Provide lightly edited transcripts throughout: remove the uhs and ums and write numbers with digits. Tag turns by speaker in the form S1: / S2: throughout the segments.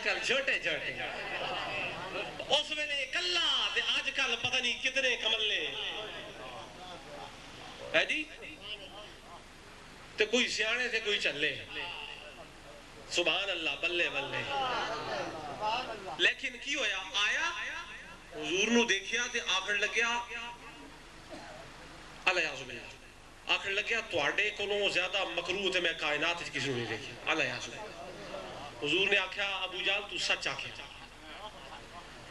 S1: کل چھوٹے چھوٹے اس ویلے کلا تے آج کل پتہ نہیں کتنے کملے ہے جی تے کوئی سیانے تے کوئی چلے سبحان اللہ بلے بلے لیکن کی ہویا آیا حضور نو دیکھیا تے آخر لگیا علیہ عظمہ آخر لگیا تواڈے کولوں زیادہ مکروہ تے میں کائنات وچ کسی نو نہیں دیکھیا علیہ عظمہ حضور نے آکھیا ابو جہل تو سچ آکھیا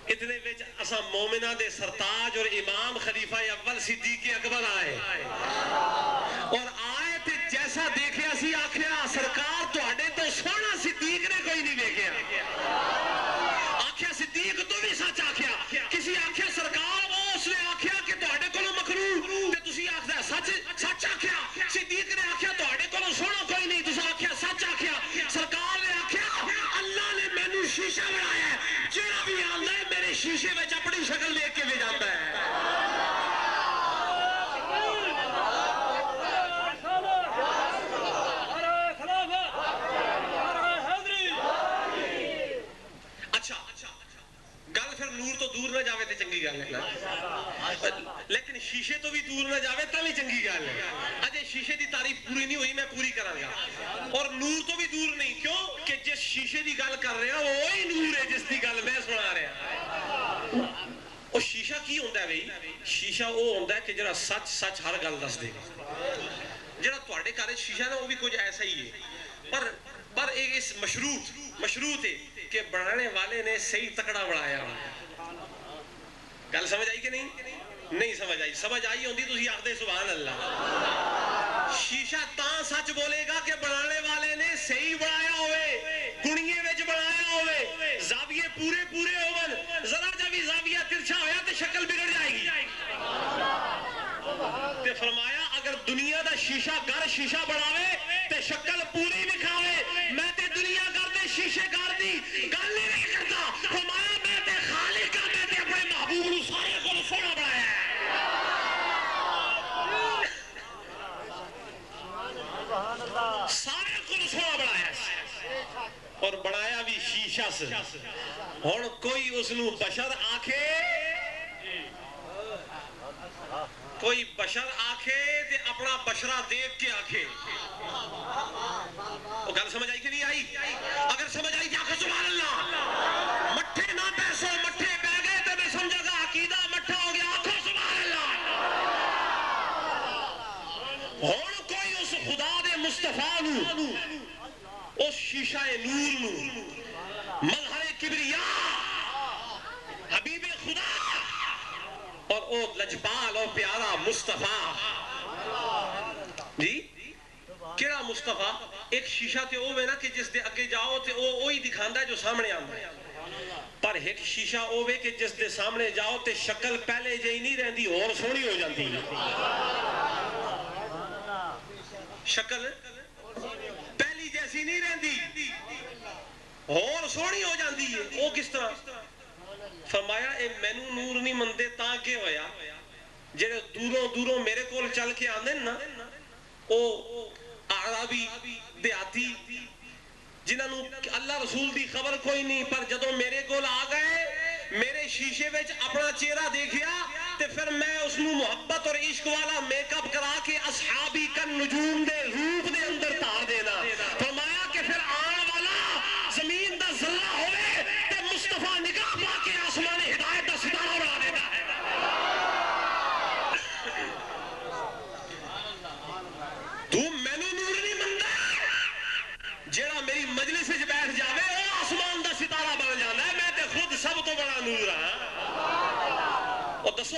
S1: اتنے وچ اساں مومنہ دے سرتاج اور امام خلیفہ اول صدیق اکبر آئے اور آئے تے جیسا دیکھیا سی آکھیا سرکار تواڈے تو سونا صدیق نے کوئی نہیں دیکھیا آکھیا صدیق تو بھی سچ آکھیا کسی آکھیا سرکار اس نے آکھیا کہ تواڈے کولوں مکروہ تے تسی آکھدا سچ سچ آکھیا صدیق نے آکھیا تواڈے کولوں سونا کوئی نہیں تساں آکھیا سچ آکھیا سرکار نے آکھیا اللہ نے مینوں شیشہ بنایا ہے جڑا بھی آندا ہے میرے شیشے وچ اپنی شکل دیکھ کے بھی جاندا ہے دور نہ جاوے تے چنگی گل ہے لیکن شیشے تو بھی دور نہ جاوے تو بھی چنگی گل ہے اجے شیشے دی تعریف پوری نہیں ہوئی میں پوری کراں گا اور نور تو بھی دور نہیں کیوں کہ جس شیشے دی گل کر رہے ہیں وہی نور ہے جس دی گل میں سنا رہا اور شیشہ کی ہوندا ہے بھئی شیشہ وہ ہوندا ہے کہ جڑا سچ سچ ہر گل دس دے گا جڑا تواڈے گھر شیشہ نا وہ بھی کچھ ایسا ہی ہے پر ایک اس مشروط ہے کہ بنانے والے نے صحیح تکڑا بنایا گل سمجھ آئی کہ نہیں سمجھ آئی ہوندی تسی آکھدے سبحان اللہ شیشہ تاں سچ بولے گا کہ بنانے والے نے صحیح بنایا ہوئے کنیے وچ بنایا ہوئے زاویے پورے ہون ذرا جا بھی زاویہ ترچھا ہویا تے شکل بگڑ جائے گی تے فرمایا اگر دنیا دا شیشہ گر شیشہ بناوے تے شکل پوری دکھاوے میں تے دنیا گر دے شیشے گر دی گل نہیں کرتا فرمایا میں تے خالق کا میں تے اپنے محبوب نو سارے کو سونا بنایا ہے سارے کو سونا بنایا ہے اور بنایا بھی شیشہ سے ہن کوئی اس نو بشر آکھے کوئی بشر آکھے تے اپنا بشرہ دیکھ کے آکھے وہ گل سمجھ آئی کہ نہیں آئی اگر سمجھ آئی کہ آکھو سبحان اللہ مٹھے نہ پیسو مٹھے پہ گئے تے میں سمجھا گا عقیدہ مٹھا ہو گیا آکھو سبحان اللہ ہون کوئی اس خدا دے مصطفیٰ نو اس شیشہ نور نو مظہر کبریاء حبیب خدا اور او لجپال اور پیارا مصطفیٰ جی کیڑا مصطفیٰ ایک شیشہ تے اوے نا کہ جس دے اگے جاؤ تے اوہی دکھاندا ہے جو سامنے آندا ہے پر ایک شیشہ اوے کہ جس دے سامنے جاؤ تے شکل پہلے جہی نہیں رہندی اور سونی ہو جاندی شکل پہلی جیسی نہیں رہندی اور سونی ہو جاندی ہے وہ کس طرح فرمایا اے مینوں نور نہیں مندے تاں کہ ہویا جڑے دوروں میرے کول چل کے آندے نا او اعرابی دیہاتی جنہاں اللہ رسول دی خبر کوئی نہیں پر جدوں میرے کول آ گئے میرے شیشے وچ اپنا چہرہ دیکھیا تے پھر میں اس نو محبت اور عشق والا میک اپ کرا کے اصحابی کن نجوم دے روپ دے اندر تار دینا فرمایا کہ پھر آن والا زمین دا ذرہ ہوئے تے مصطفیٰ نگاہ پا کے آسمان ہدایت دا ستارہ بنا دیتا ہے تو مینوں نور نہیں مندا جیڑا میری مجلس وچ بیٹھ جاوے وہ آسمان دا ستارہ بن جاندا ہے میں تے خود سب تو بڑا نور ہاں اور دسو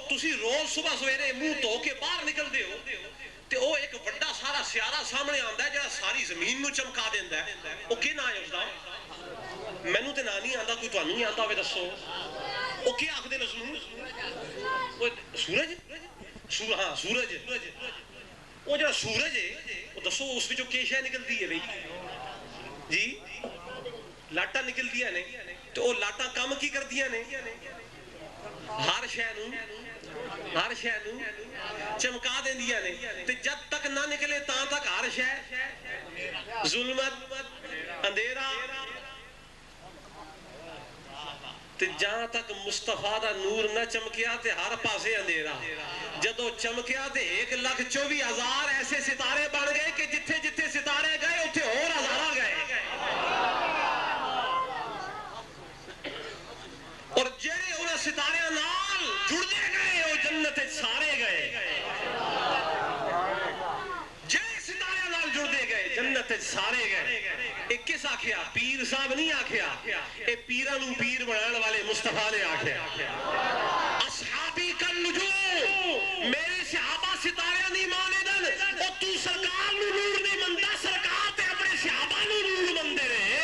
S1: تسی روز صبح سویرے منہ دھو کے باہر نکلدے ہو تے او ایک بڑا سارا سیارہ سامنے آندا ہے جڑا ساری زمین نو چمکا دیندا ہے او کی نام ہے اس دا مینوں تے نام نہیں آندا کوئی تانوں نہیں آندا ہوے دسو او کی آکھدے نے او سورج ہاں سورج وہ جڑا سورج ہے وہ دسو اس وچوں کی شے نکلدی ہے بھئی جی لاٹاں نکلدیاں نے تے او لاٹاں کم کی کردیاں نے ہر شے نو چمکا دیندیاں نے تے جب تک نہ نکلے تاں تک ہر شے ظلمت اندھیرا تے جہاں تک مصطفیٰ دا نور نہ چمکیا تے ہر پاسے اندھیرا جدو چمکیا تے 1,24,000 ایسے ستارے بن گئے کہ جتھے جتھے ستارے گئے اتھے اور ہزارہ گئے اور جڑے انہاں ستارے نال جڑے گئے وہ جنت سارے گئے جڑے ستارے نال جڑے گئے جنت سارے گئے ایک کس آکھیا پیر صاحب نہیں آکھیا اے پیرانو پیر بنان والے مصطفیٰ نے آکھیا اصحابی کل نجوم میرے صحابہ ستارے نہیں مانے دن اور تو سرکار نو نور نہیں مندہ سرکار تے اپنے صحابہ نو نور مندے رہے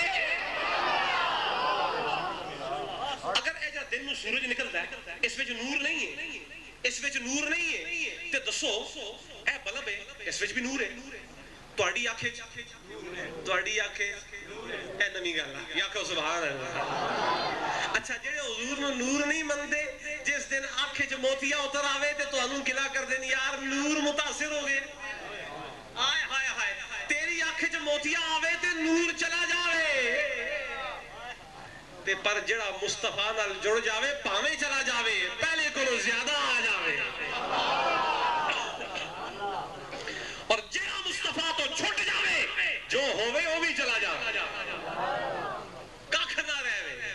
S1: اگر ایجا دن نو سورج نکلتا ہے اس وچ نور نہیں ہے اس وچ نور نہیں ہے تے دسو اے بلب ہے اس وچ بھی نور ہے تواڈی آنکھیں تواڈی آنکھیں اے نمی گل ہے یا کہ سبحان اللہ اچھا جڑے حضور نو نور نہیں مندے جس دن آنکھیں چ موتیا اتر آوے تے تانوں گلا کر دین یار نور متاثر ہو گئے آئے ہائے ہائے تیری آنکھیں چ موتیا آوے تے نور چلا جاوے تے پر جڑا مصطفیٰ نال جڑ جاوے پاویں چلا جاوے پہلے کولوں زیادہ آ جاوے اور جڑا مصطفیٰ تو چھٹ جاوے جو ہووے وہ بھی چلا جاوے ککھ نہ رہے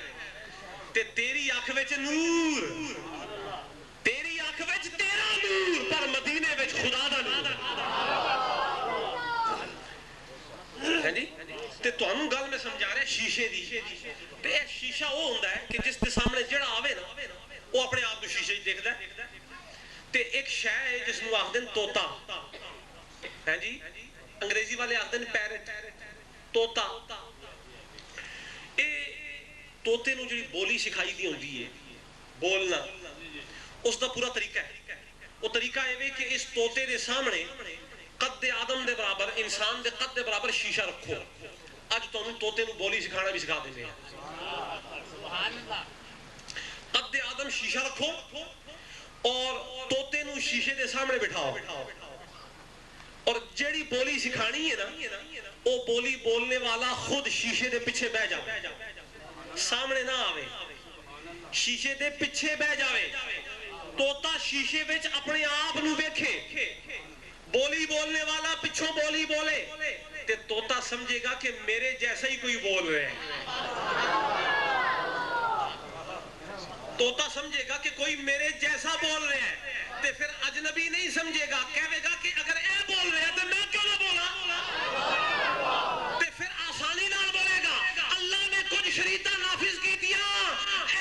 S1: تے تیری آنکھ وچ نور تیری آنکھ وچ تیرا نور پر مدینے وچ خدا دا نور ہے جی تے تانوں گل میں سمجھا رہا شیشے دی تے اے شیشہ وہ ہوندا ہے کہ جس دے سامنے جڑا آوے نا وہ اپنے آپ کو شیشے وچ دیکھدا ہے تے ایک شے ہے جس نوں آکھدے طوطا ہے جی انگریزی والے آکھدے پیرٹ طوطا اے طوطے نوں جڑی بولی سکھائی دی ہوندی ہے بولنا اس دا پورا طریقہ ہے وہ طریقہ ہے کہ اس طوطے دے سامنے قد آدم دے برابر انسان دے قد دے برابر شیشہ رکھو اج تانوں طوطے نوں بولی سکھانا بھی سکھا دیندے ہیں قد آدم شیشہ رکھو اور طوطے نوں شیشے دے سامنے بٹھاؤ اور جیڑی بولی سکھانی ہے نا وہ بولی بولنے والا خود شیشے دے پیچھے بہ جاوے سامنے نہ آوے شیشے دے پیچھے بہ جاوے طوطا شیشے وچ اپنے آپ نو ویکھے بولی بولنے والا پچھوں بولی بولے تے طوطا سمجھے گا کہ میرے جیسا ہی کوئی بول رہے ہیں طوطا سمجھے گا کہ کوئی میرے جیسا بول رہے ہیں تے پھر اجنبی نہیں سمجھے گا کہے گا کہ اگر اے بول رہے ہیں تو میں کیوں نہ بولا تے پھر آسانی نال بولے گا اللہ نے کچھ شریعتاں نافذ کی دیا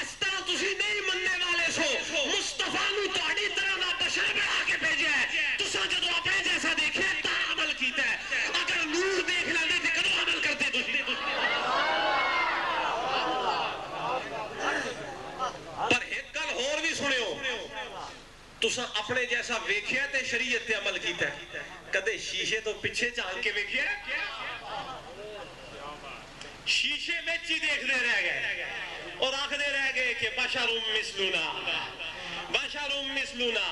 S1: اس طرح تسی نہیں مننے والے سو مصطفیٰ نو تہاڈی طرح دا بشر بنا کے بھیجا ہے تساں جدوں اپنے جیسا دیکھے تا عمل کیتا ہے اگر نور دیکھ لیندے تے کدوں عمل کرتے تسی پر ایک گل ہور بھی سنیو تساں اپنے جیسا ویکھیا تے شریعت تے عمل کیتا ہے کدے شیشے تو پیچھے جان کے ویکھیا شیشے وچ ہی دیکھدے رہ گئے اور آکھدے رہ گئے کہ بشر مثلنا بشر مثلنا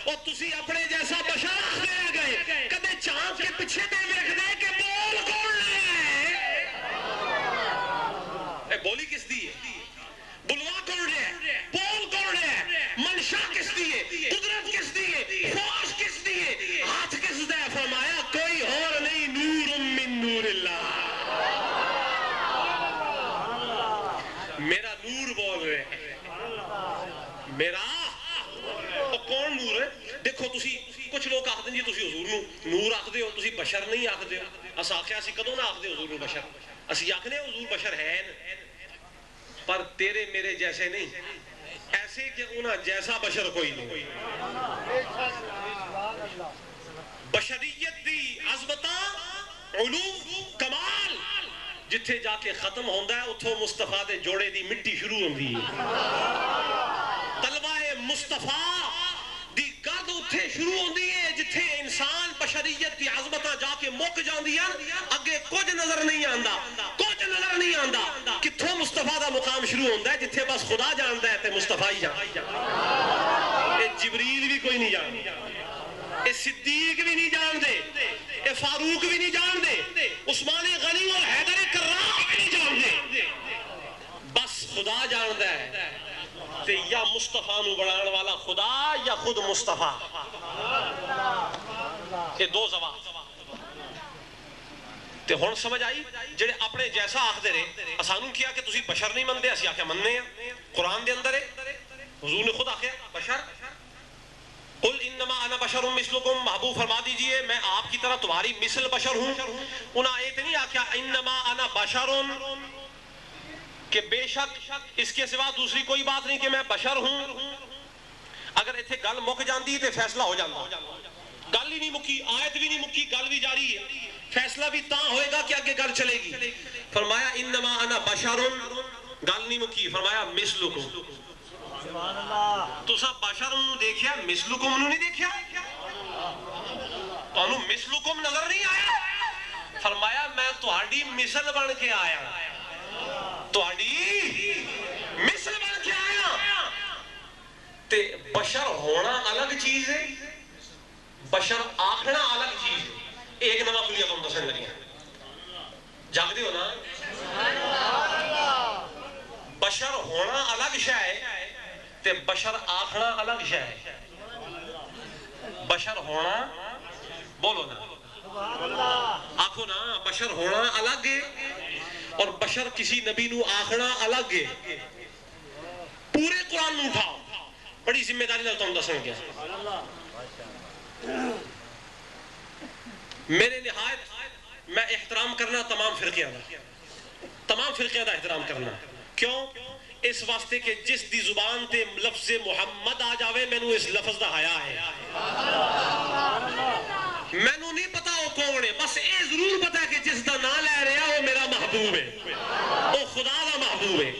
S1: اور تسی اپنے جیسا بشر آکھدے رہ گئے کدے چاند کے پیچھے تے ویکھدے کہ بول کون ہے اے بولی کس دی ہے بلوا کون رہا ہے بول کون رہا ہے منشا کس دی ہے قدرت کس دی ہے فوج کس دی ہے ہاتھ کس دا ہے فرمایا کوئی اور نہیں نور من نور اللہ میرا نور بول رہے ہیں میرا کون نور ہے دیکھو تسی کچھ لوگ آکھدے جی تسی حضور نو نور آکھدے ہو تسی بشر نہیں آکھدے ہو اس آکھیا اسی کدوں نہ آکھدے حضور نو بشر اسی آکھنے حضور بشر ہے پر تیرے میرے جیسے نہیں ایسے کہ انہاں جیسا بشر کوئی نہیں بشریت دی عظمتاں علوم کمال جتھے جا کے ختم ہوندا ہے اتھوں مصطفیٰ دے جوڑے دی مٹی شروع ہوندی ہے طلبہ مصطفیٰ دی گرد اتھے شروع ہوندی ہے جتھے انسان بشریت دی عظمتاں جا کے مک جاندیاں اگے کچھ نظر نہیں آندا کچھ نظر نہیں آندا کتھوں مصطفیٰ دا مقام شروع ہوندا ہے جتھے بس خدا جاندا ہے تے مصطفیٰ ہی جاندا اے جبریل بھی کوئی نہیں جاندا اے صدیق بھی نہیں جاندے اے فاروق بھی نہیں جاندے عثمان غنی اور حیدر کرار بھی نہیں جاندے بس خدا جاندا ہے تے یا مصطفیٰ نو بنان والا خدا یا خود مصطفیٰ، یہ دو زبان تے ہن سمجھ آئی جڑے اپنے جیسا آکھ دے رہے اسانوں کیا کہ تسی بشر نہیں مندے، اسی آکھیا مننے ہیں، قرآن دے اندر ہے حضور نے خود آکھیا بشر، قل انما انا بشر مثلکم، محبوب فرما دیجئے میں آپ کی طرح تمہاری مثل بشر ہوں۔ انہاں آیت نہیں آکھیا انما انا بشر کہ بے شک اس کے سوا دوسری کوئی بات نہیں کہ میں بشر ہوں۔ اگر ایتھے گل مک جاندی تے فیصلہ ہو جاندہ، گل ہی نہیں مکی، آیت بھی نہیں مکی، گل بھی جاری ہے، فیصلہ بھی تاں ہوئے گا کہ آگے گل چلے گی۔ فرمایا انما انا بشر، گل نہیں مکی، فرمایا مثلکم، تو سب بشر نو دیکھیا مثلکم نو نہیں دیکھیا، تو انہوں مثلکم نظر نہیں آیا، فرمایا میں تہاڈی مثل بن کے آیا، تہاڈی مثل بن کے آیا۔ تے بشر ہونا الگ چیز ہے، بشر آکھنا الگ چیز ہے۔ ایک نواں کلیہ تم دسن لگی جاگ دے ہو نا، بشر ہونا الگ شے ہے تے بشر آکھنا الگ شے ہے۔ بشر ہونا بولو نا، آکھو نا، بشر ہونا الگ ہے اور بشر کسی نبی نو آکھنا الگ ہے۔ پورے قرآن نو اٹھاؤ، بڑی ذمہ داری نال تم دسن گیا۔ میرے نہایت میں احترام کرنا تمام فرقیاں دا، تمام فرقیاں دا احترام کرنا، کیوں؟ اس واسطے کہ جس دی زبان تے لفظ محمد آ جاوے میں نو اس لفظ دا حیا ہے، میں نو نہیں پتا وہ کون ہے، بس اے ضرور پتا ہے کہ جس دا نام لے رہا وہ میرا محبوب ہے، وہ خدا دا محبوب ہے۔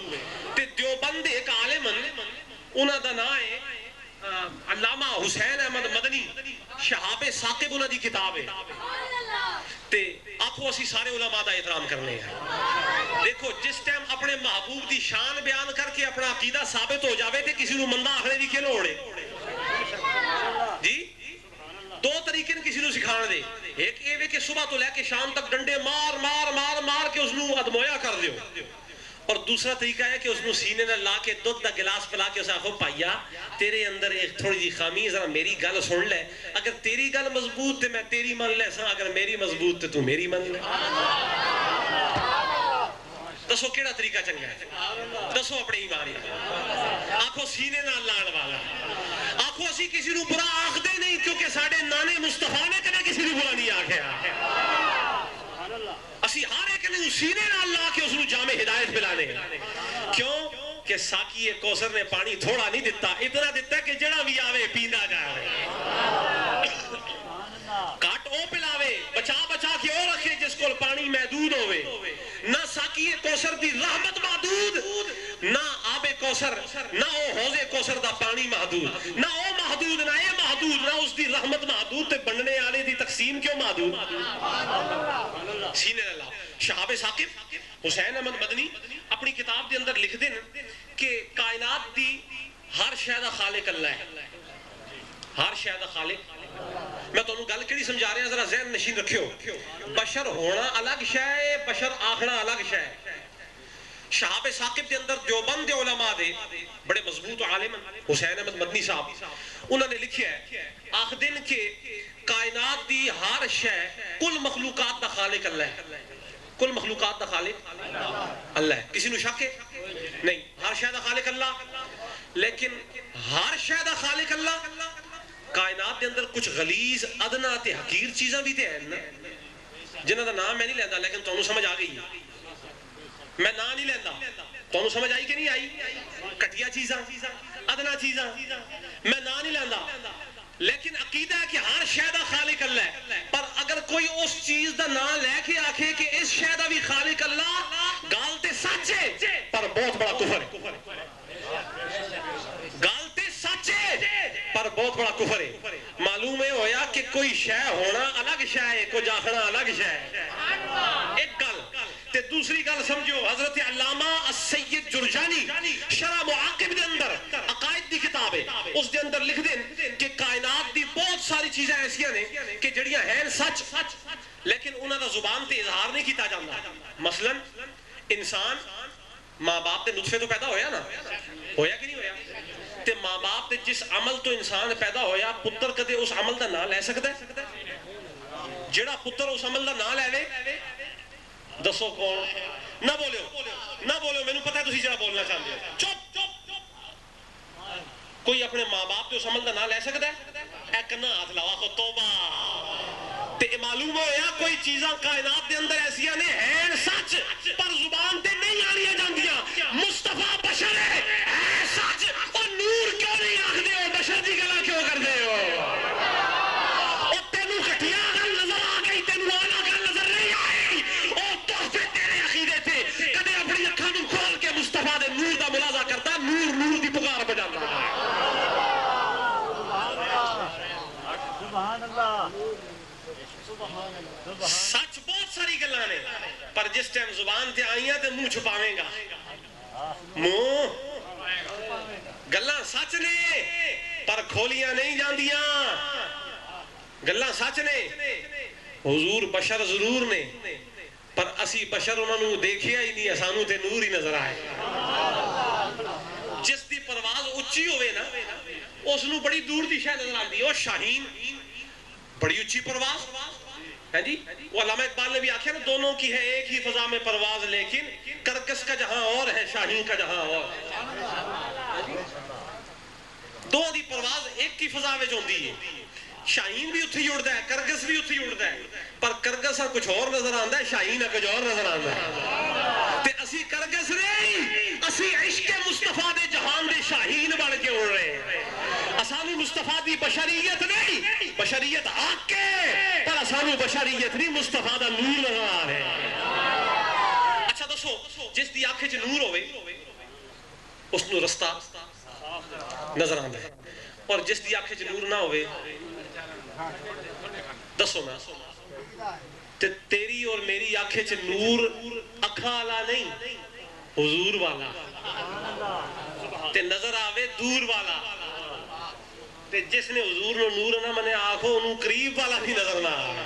S1: تے دیوبند ایک عالم انہاں دا نام ہے علامہ حسین احمد مدنی، شہاب ثاقب انہاں دی کتاب ہے، تے آکھو اسی سارے علماء دا احترام کرنے ہیں۔ دیکھو جس ٹائم اپنے محبوب دی شان بیان کر کے اپنا عقیدہ ثابت ہو جاوے تے کسی نو مندہ آخنے دی کیوں لوڑ ہے جی؟ دو طریقے نے کسی نو سکھان دے، ایک یہ کہ صبح تو لے کے شام تک ڈنڈے مار مار مار مار کے اس نو ادمویا کر دیو، اور دوسرا طریقہ ہے کہ اس نو سینے نہ لا کے دودھ دا گلاس پلا کے اسے آخو پائیا تیرے اندر ایک تھوڑی جی خامی، ذرا میری گل سن لے، اگر تیری گل مضبوط تے میں تیری من لے سا، اگر میری مضبوط تے تو میری من لے۔ دسو کیڑا طریقہ چنگا ہے؟ دسو اپنے ایمان آنکھو سینے نہ لان والا، آنکھو اسی کسی نو برا آخ دے نہیں، کیونکہ ساڑھے نانے مصطفیٰ نے کنے کسی نو برا نہیں آکھیا، اسی ہارے کنے سینے نہ اللہ کے اس نو جامع ہدایت پلانے، کیوں؟ کہ ساکی کوثر نے پانی تھوڑا نہیں دیتا، اتنا دیتا کہ جڑا بھی آوے پیندا جاوے، کاٹ او پلاوے، بچا بچا کے او رکھے جس کو پانی محدود ہوئے، نہ ساکی کوثر دی رحمت محدود، نہ آب کوثر، نہ او حوض کوثر دا پانی محدود، نہ او محدود نہ اے محدود، نہ اس دی رحمت محدود، تے بننے آلے دی تقسیم کیوں محدود؟ سینے اللہ۔ شہاب ثاقب حسین احمد مدنی اپنی کتاب دے اندر لکھ دیں کہ کائنات دی ہر شے دا خالق اللہ ہے، ہر شے دا خالق۔ میں تو انہوں گل کیڑی سمجھا رہے ہیں، ذرا ذہن نشین رکھیو، بشر ہونا الگ شے ہے، بشر آخنا الگ شے ہے۔ شہاب ثاقب دے اندر دیوبند علماء دے بڑے مضبوط عالم حسین احمد مدنی صاحب، انہوں نے لکھیا ہے آخ دن کہ کائنات دی ہر شے کل مخلوقات دا خالق اللہ ہے، کل مخلوقات دا خالق اللہ ہے، کسی نو شک ہے نہیں، ہر شے دا خالق اللہ، لیکن ہر شے دا خالق اللہ، کائنات دے اندر کچھ غلیظ ادنا تے حقیر چیزاں بھی تے ہیں نا، جنہاں دا نام میں نہیں لیندہ لیکن تو انہوں سمجھ آگئی، میں نام نہیں لیندہ، تو انہوں سمجھ آئی کہ نہیں آئی؟ کٹیا چیزاں، ادنا چیزاں، میں نام نہیں لیندہ، لیکن عقیدہ ہے کہ ہر شے دا خالق اللہ ہے، پر اگر کوئی اس چیز دا نام لے کے آکھے کہ اس شے دا بھی خالق اللہ، گالتے سچے پر بہت بڑا کفر ہے، گالتے سچے پر بہت بڑا کفر ہے۔ معلوم ہے ہویا کہ کوئی شے ہونا الگ شے ہے، کوئی آخنا الگ شے ہے، ایک گل تے دوسری گل سمجھو، حضرت علامہ السید جرجانی شرح معاقب دے اندر عقائد دی کتاب ہے، اس دے اندر لکھ دیں کہ کائنات دی بہت ساری چیزیں ایسیاں نے کہ جڑیاں ہیں سچ، لیکن انہاں دا زبان تے اظہار نہیں کیتا جاندہ۔ مثلا انسان ماں باپ تے نطفے تو پیدا ہویا نا، ہویا کہ نہیں ہویا؟ تے ماں باپ تے جس عمل تو انسان پیدا ہویا، پتر کدے اس عمل دا نام لے سکتا ہے؟ جڑا پتر اس عمل دا نام لے لے، دسو کون؟ نہ بولو نہ بولو، میں نے پتہ ہے تسی جڑا بولنا چاہتے ہو، چپ چپ۔ کوئی اپنے ماں باپ تے اس عمل دا نام لے سکتا ہے؟ ایک نہ ہاتھ لاؤ، آخو توبہ۔ تے معلوم ہویا کوئی چیزاں کائنات دے اندر ایسیاں نے ہیں سچ پر زبان تے نہیں آنیاں جاندیاں۔ مصطفیٰ بشر ہے سچ، اور نور کیوں نہیں آکھ دے ہو؟ بشر دی گلا کیوں کر دے ہو؟ اور تینوں کٹھیا گل نظر آ گئی، تینوں آنا گل نظر نہیں آئی، اور تحفے تیرے عقیدے تھے۔ کدے اپنی اکھاں نوں کھول کے مصطفیٰ دے نور دا ملازہ کرتا، نور نور دی پکار بجاتا۔
S2: سبحان اللہ،
S1: سچ بہت ساری گلاں نے، پر جس ٹائم زبان تے آئیاں تے منہ چھپاویں گا، منہ گلاں سچ نے پر کھولیاں نہیں جاندیاں، گلاں سچ نے۔ حضور بشر ضرور نے پر اسی بشر انہاں نوں دیکھیا ہی نہیں، سانوں تے نور ہی نظر آئے۔ جس دی پرواز اچھی ہوئے نا، اس نوں بڑی دور دی شے نظر آندی ہے۔ او شاہین بڑی اچھی پرواز ہے جی، وہ علامہ اقبال نے بھی آکھا نا، دونوں کی ہے ایک ہی فضا میں پرواز، لیکن کرکس کا جہاں اور ہے، شاہین کا جہاں اور۔ دو دی پرواز ایک کی فضا وچ ہوندی ہے، شاہین بھی اتھی اڑدا ہے، کرگس بھی اتھی اڑدا ہے، پر کرگس کچھ اور نظر آندا ہے، شاہین کچھ اور نظر آندا ہے۔ تے اسی کرگس نہیں، اسی عشق مصطفیٰ دے جہان دے شاہین بن کے اڑ رہے ہیں۔ اسانو مصطفیٰ دی بشریت نہیں، بشریت آگ کے، پر اسانو بشریت نہیں، مصطفیٰ دا نور نظر آ رہے ہیں۔ اچھا دسو، جس دی آنکھیں چ نور ہوئے اس نو رستہ نظر آندا ہے، اور جس دی آنکھیں چ نور نہ ہوئے دسو نا، تے تیری اور میری آنکھیں چ نور اکھاں والا نہیں، حضور والا، تے نظر آوے دور والا۔ تے جس نے حضور نو نور نہ منے، آنکھوں انہوں قریب والا بھی نظر نہ آوے،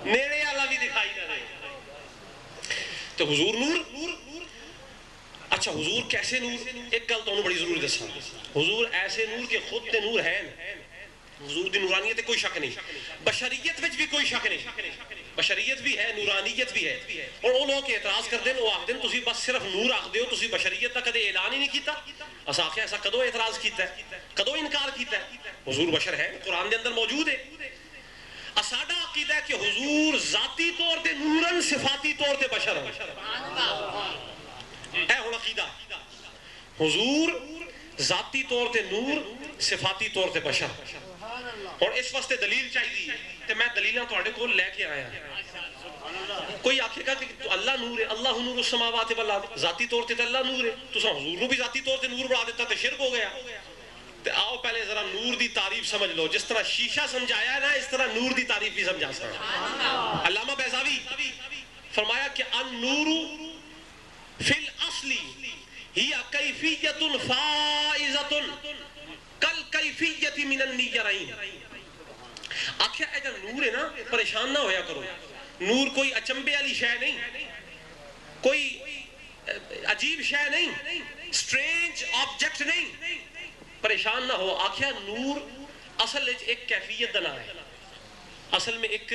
S1: نیڑے والا بھی دکھائی نہ دے۔ تو حضور نور، اچھا حضور کیسے نور؟ ایک گل تو بڑی ضروری دساں، حضور ایسے نور کہ خود تے نور ہے، حضور دی نورانیت کوئی شک نہیں، بشریت وچ بھی کوئی شک نہیں، بشریت بھی ہے، نورانیت بھی ہے۔ اور وہ لوگ اعتراض کر دیں، وہ آخ دیں تسی بس صرف نور آخ دیو، تسی بشریت دا کدے اعلان ہی نہیں کیتا۔ اسا آخیا ایسا کدو اعتراض کیتا ہے، کدو انکار کیتا ہے؟ حضور بشر ہے، قرآن دے اندر موجود ہے۔ اساڈا عقیدہ ہے کہ حضور ذاتی طور تے نورن، صفاتی طور تے بشر ہیں۔ اے ہن عقیدہ، حضور ذاتی طور تے نور، صفاتی طور تے بشر۔ اور اس واسطے دلیل چاہیے، تے میں دلیلاں تواڈے کول لے کے آیا۔ کوئی آکھے گا کہ اللہ نور ہے، اللہ نور السماوات والارض، ذاتی طور تے اللہ نور ہے، تساں حضور نو بھی ذاتی طور تے نور بنا دیتا تے شرک ہو گیا۔ تے آؤ پہلے ذرا نور دی تعریف سمجھ لو، جس طرح شیشہ سمجھایا ہے نا، اس طرح نور دی تعریف بھی سمجھا سکتا۔ علامہ بیضاوی فرمایا کہ النور فی الاصل ہی کیفیت فائزۃ کالکیفیت من النیرین۔ آخیا اے جو نور ہے نا، پریشان نہ ہویا کرو، نور کوئی اچنبے والی شے نہیں، کوئی عجیب شے نہیں، سٹرینج آبجیکٹ نہیں، پریشان نہ ہو۔ آخیا نور اصل ایک کیفیت دنا ہے، اصل میں ایک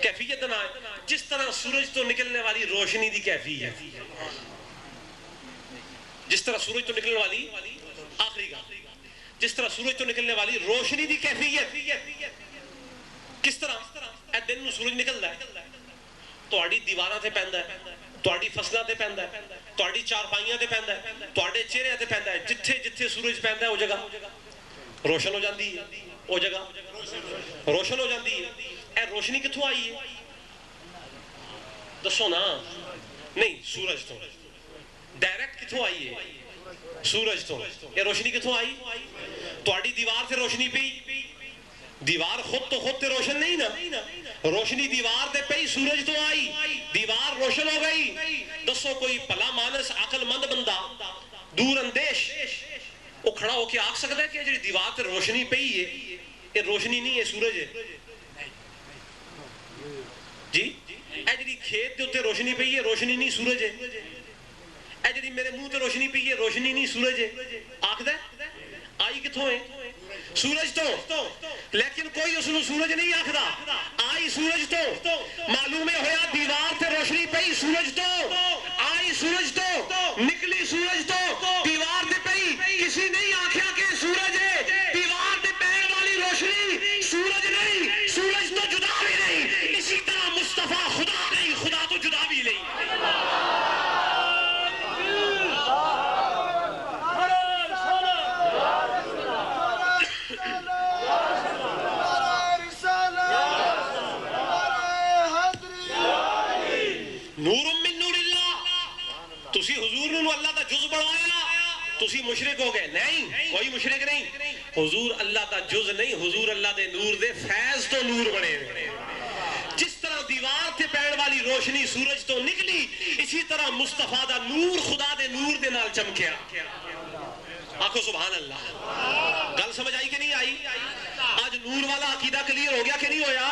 S1: کیفیت دنا ہے، جس طرح سورج تو نکلنے والی روشنی دی کیفیت، جس طرح سورج تو نکلنے والی آخری گل، جس طرح سورج تو نکلنے والی روشنی دی کیفیت، کس طرح اے دن نو سورج نکلدا ہے، تہاڈی دیواراں تے پیندا ہے، تہاڈی فصلاں تے پیندا ہے، تہاڈی چارپائیاں تے پیندا ہے، تہاڈے چہرے تے پیندا ہے، جتھے جتھے سورج پیندا ہے وہ جگہ روشن ہو جاندی ہے، وہ جگہ روشن ہو جاندی ہے۔ اے روشنی کتھوں آئی ہے؟ دسو نا، نہیں سورج تو، ڈائریکٹ کتھوں آئی ہے؟ سورج تو۔ یہ روشنی کتھوں آئی؟ تہاڈی دیوار سے روشنی پئی، دیوار خود تو خود تے روشن نہیں نا، روشنی دیوار تے پئی، سورج تو آئی، دیوار روشن ہو گئی۔ دسو کوئی بھلا مانس عقل مند بندہ دور اندیش وہ کھڑا ہو کے آکھ سکتا ہے کہ جی دیوار تے روشنی پئی ہے، یہ روشنی نہیں ہے، سورج ہے جی؟ اے جی کھیت دے اوتے روشنی پئی ہے، روشنی نہیں، سورج ہے۔ اے کہ جی میرے منہ تے روشنی پی ہے، روشنی نہیں سورج ہے، آکھدا آئی کتھوں ہے؟ سورج تو، لیکن کوئی اس نو سورج نہیں آکھدا، آئی سورج تو، معلوم ہویا دیوار تے روشنی پئی سورج تو، آئی سورج تو، نکلی سورج تو، دیوار تے پئی، کسی نہیں آکھیا کہ سورج ہے، دیوار تے پین والی روشنی سورج نہیں، سورج تو جدا بھی نہیں، اسی طرح مصطفیٰ خدا نہیں، خدا تو جدا بھی نہیں۔ نور من نور اللہ، تسی حضور نو اللہ دا جز بڑھایا، تسی مشرک ہو گئے، نہیں کوئی مشرک نہیں، حضور اللہ دا جز نہیں، حضور اللہ دے نور دے فیض تو نور بنے، جس طرح دیوار تھے پین والی روشنی سورج تو نکلی، اسی طرح مصطفیٰ دا نور خدا دے نور دے نال چمکیا۔ آنکھو سبحان اللہ، گل سمجھ آئی کہ نہیں آئی؟ آج نور والا عقیدہ کلیئر ہو گیا کہ نہیں ہویا؟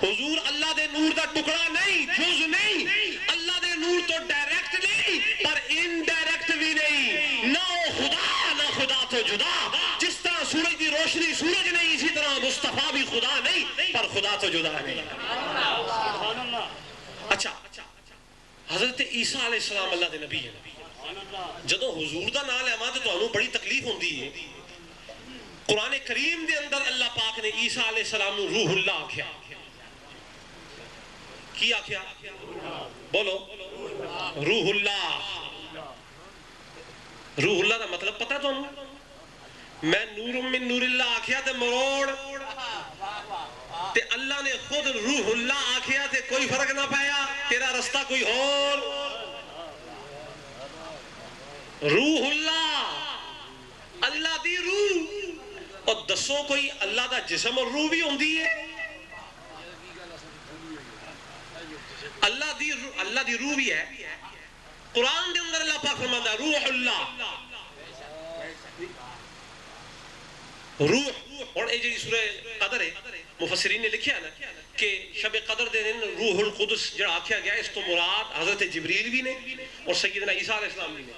S1: حضور اللہ دے نور دا ٹکڑا نہیں، جز نہیں، اللہ دے نور تو ڈائریکٹ نہیں پر انڈائریکٹ بھی نہیں، نہ وہ خدا نہ خدا تو جدا، جس طرح سورج دی روشنی سورج نہیں، اسی طرح مصطفیٰ بھی خدا نہیں پر خدا تو جدا نہیں۔ اچھا حضرت عیسیٰ علیہ السلام اللہ دے نبی ہے، جدو حضور دا نام لیوا تو تانوں بڑی تکلیف ہوندی ہے۔ قرآن کریم دے اندر اللہ پاک نے عیسیٰ علیہ السلام نو روح اللہ آکھیا، کی آکھیا؟ بولو روح اللہ۔ روح اللہ دا مطلب پتہ تو میں نور من نور اللہ آکھیا تے مروڑ تے اللہ نے خود روح اللہ آکھیا تے کوئی فرق نہ پایا، تیرا رستہ کوئی اور۔ روح اللہ، اللہ دی روح، اور دسو کوئی اللہ دا جسم اور روح بھی ہوندی ہے؟ اللہ دی روح بھی ہے، قرآن دے اندر اللہ پاک فرماتا ہے روح اللہ، روح، اور اے جی سورہ قدر ہے، مفسرین نے لکھیا نا کہ شب قدر دے دن روح القدس جڑا آکھیا گیا، اس تو مراد حضرت جبریل بھی نے اور سیدنا عیسیٰ علیہ السلام بھی نے،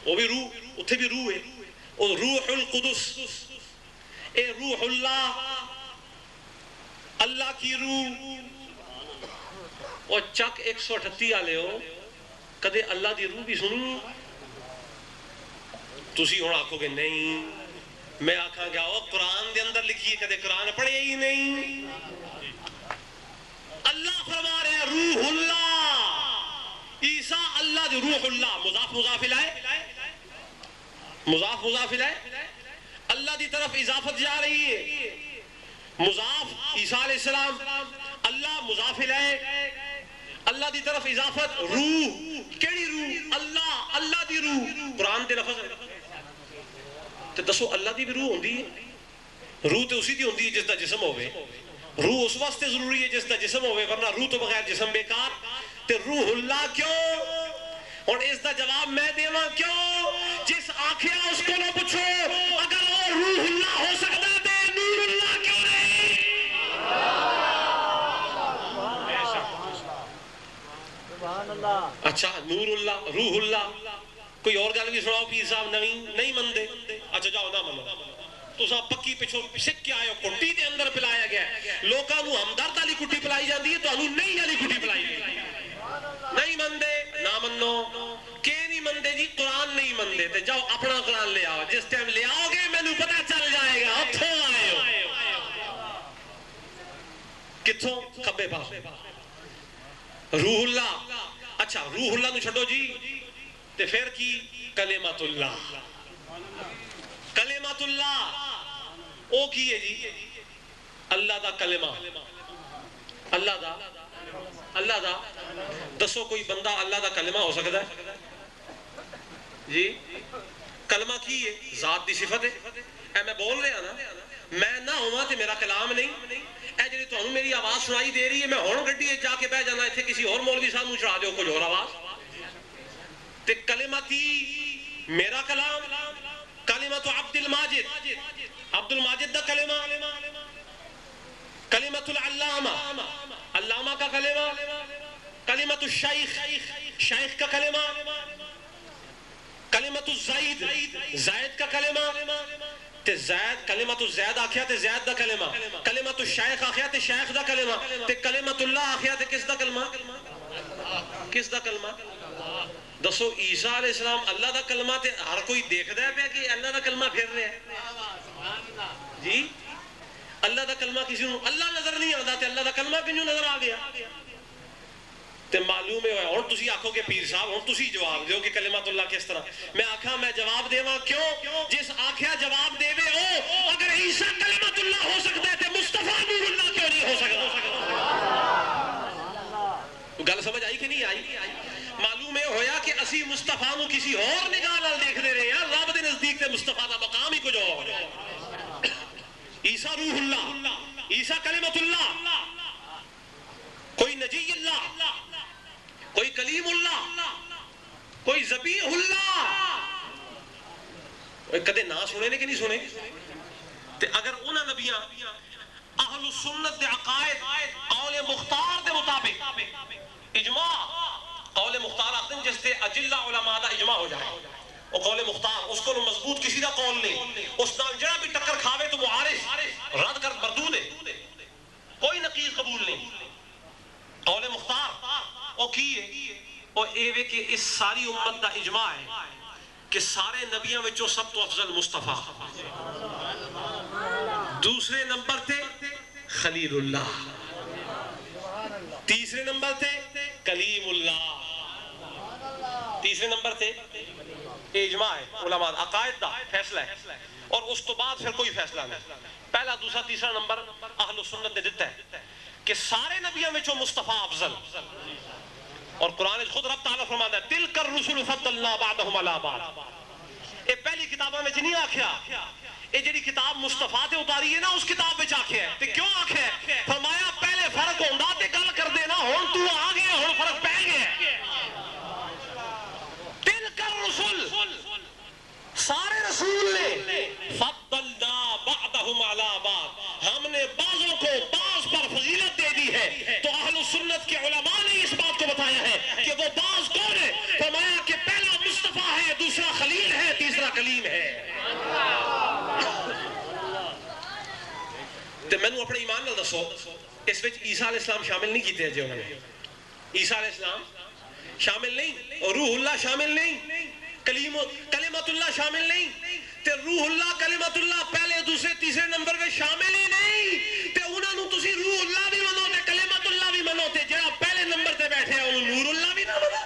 S1: وہ بھی روح، اتھے بھی روح ہے، اور روح القدس، اے روح اللہ، اللہ کی روح، اور چک 138 آلے ہو کدے اللہ دی روح بھی سنی؟ تسی ہونا آکھو گے نہیں، میں آکھاں گا وہ قرآن دے اندر لکھی ہے، کدے قرآن پڑھے ہی نہیں۔ اللہ فرما رہے ہیں روح اللہ، عیسیٰ اللہ دی روح اللہ، مضاف مضاف الیہ، مضاف مضاف الیہ، اللہ دی طرف اضافت جا رہی ہے، مضاف عیسیٰ علیہ السلام، اللہ مضاف الیہ، اللہ دی طرف اضافت، روح، کیڑی روح؟ اللہ، اللہ دی روح، قرآن دے لفظ ہے، تو دسو اللہ دی بھی روح ہوندی ہے؟ روح تو اسی دی ہوندی ہے جس دا جسم ہوئے، روح اس واسطے ضروری ہے جس دا جسم ہوئے، ورنہ روح تو بغیر جسم بیکار، تے روح اللہ کیوں؟ اور اس دا جواب میں دیواں کیوں؟ جس آنکھیا اس کو نہ پوچھو، اگر وہ روح اللہ ہو سکتا تے نور اللہ کیوں نہیں؟ اچھا نور اللہ، روح اللہ، کوئی اور گل بھی سناؤ پیر صاحب، نہیں مندے؟ اچھا جاؤ نہ منو، تو صاحب پکی پچھو سکھ کے آئے ہو، کٹی دے اندر پلایا گیا ہے، لوکاں نو ہمدرد والی کٹی پلائی جاندی ہے، تو انہوں نہیں والی کٹی پلائی گئی، نہیں مندے؟ نہ منو، کہ نہیں مندے جی؟ قرآن نہیں مندے، تے جاؤ اپنا قرآن لے آؤ، جس ٹائم لے آؤ گے میں نو پتہ چل جائے گا اتھوں آئے ہو، کتھوں؟ کھبے پاس، روح اللہ۔ اچھا روح اللہ نو چھڑو جی، تے پھر کی؟ کلمۃ اللہ، کلمۃ اللہ، او کی ہے جی؟ اللہ دا کلمہ، اللہ دا، دسو کوئی بندہ اللہ دا کلمہ ہو سکتا ہے جی؟ کلمہ کی ہے؟ ذات دی صفت ہے، اے میں بول رہا نا، میں نہ ہوا تے میرا کلام نہیں، اے جی تو میری آواز سنائی دے رہی ہے، میں ہون گڈی جا کے بہ جانا اتنے کسی اور مولوی صاحب نو چڑھا دیو کچھ اور آواز، تے کلمہ کی میرا کلام، کلمۃ عبد الماجد، عبد الماجد دا کلمہ، کلمۃ العلامہ، علامہ کا کلمہ، کلمۃ الشیخ، شیخ کا کلمہ، کلمت الزید زید کا کلمہ تے زید کلمت الزید آکھیا تے زید دا کلمہ کلمت الشیخ آکھیا تے شیخ دا کلمہ تے کلمت اللہ آکھیا تے کس دا کلمہ کس دا کلمہ دسو عیسیٰ علیہ السلام اللہ دا کلمہ تے ہر کوئی دیکھ دا ہے پہ کہ اللہ دا کلمہ پھر رہے ہیں جی اللہ دا کلمہ کسی نے اللہ نظر نہیں آتا تے اللہ دا کلمہ کنجو نظر آ گیا تے معلوم ہے اور تسی آکھو کہ پیر صاحب اور تسی جواب دیو کہ کلمت اللہ کس طرح میں آکھا میں جواب دیواں کیوں جس آکھیا جواب دے وے او اگر عیسیٰ کلمت اللہ ہو سکتا ہے تے مصطفیٰ نور اللہ کیوں نہیں ہو سکتا گل سمجھ آئی کہ نہیں آئی معلوم ہے ہویا کہ اسی مصطفیٰ نو کسی اور نگاہ نال دیکھ دے رہے ہیں رب دے نزدیک تے مصطفیٰ دا مقام ہی کچھ اور عیسیٰ روح اللہ عیسیٰ کلمت اللہ کوئی نجی اللہ کوئی کلیم اللہ کوئی ذبیح اللہ کدے نہ سنے نے کہ نہیں سنے تے اگر انہاں نبیاں اہل سنت دے عقائد قول مختار دے مطابق اجماع قول مختار آخر جس تے اجلہ علماء دا اجماع ہو جائے وہ قول مختار اس کو مضبوط کسی دا قول نہیں اس نال جڑا بھی ٹکر کھاوے تو معارض رد کر مردود ہے کوئی نقیض قبول نہیں قول مختار وہ کی ہے وہ اے وے کہ اس ساری امت دا اجماع ہے کہ سارے نبیوں وچوں سب تو افضل مصطفیٰ دوسرے نمبر تے خلیل اللہ تیسرے نمبر تے کلیم اللہ تیسرے نمبر تے اجماع ہے علماء عقائد دا فیصلہ ہے اور اس تو بعد پھر کوئی فیصلہ نہیں پہلا دوسرا تیسرا نمبر اہل سنت نے دیتا ہے کہ سارے نبیوں میں جو مصطفیٰ افضل اور قرآن خود رب تعالیٰ فرماتا ہے تِلْكَ الرُّسُلُ فَضَّلْنَا بَعْضَهُمْ عَلَىٰ بَعْضٍ یہ پہلی کتابوں میں نہیں آکھیا یہ جڑی کتاب مصطفیٰ تے اتاری ہے نا اس کتاب میں آکھیا ہے تے کیوں آکھیا ہے فرمایا پہلے فرق ہوندا تے گل کر دینا ہن تو آ گیا ہن فرق پہ گیا تِلْكَ الرُّسُلُ سارے رسول نے فضلنا بعضهم علی بعض ہم نے بعضوں کو بعض پر فضیلت دے دی ہے تو اہل سنت کے علماء نے اس بات کو بتایا ہے کہ وہ بعض کون ہے فرمایا کہ پہلا مصطفیٰ ہے دوسرا خلیل ہے تیسرا کلیم ہے تو میں نے اپنے ایمان نال دسو اس وچ عیسیٰ علیہ السلام شامل نہیں کیتے جے انہوں نے عیسیٰ علیہ السلام شامل نہیں اور روح اللہ شامل نہیں کلمت اللہ شامل نہیں تے روح اللہ کلمت اللہ پہلے دوسرے تیسرے نمبر پہ شامل ہی نہیں تے انہاں نو تسی روح اللہ بھی منو تے کلمت اللہ بھی منو تے جڑا پہلے نمبر تے بیٹھے ہیں انہوں نور اللہ بھی نہ منو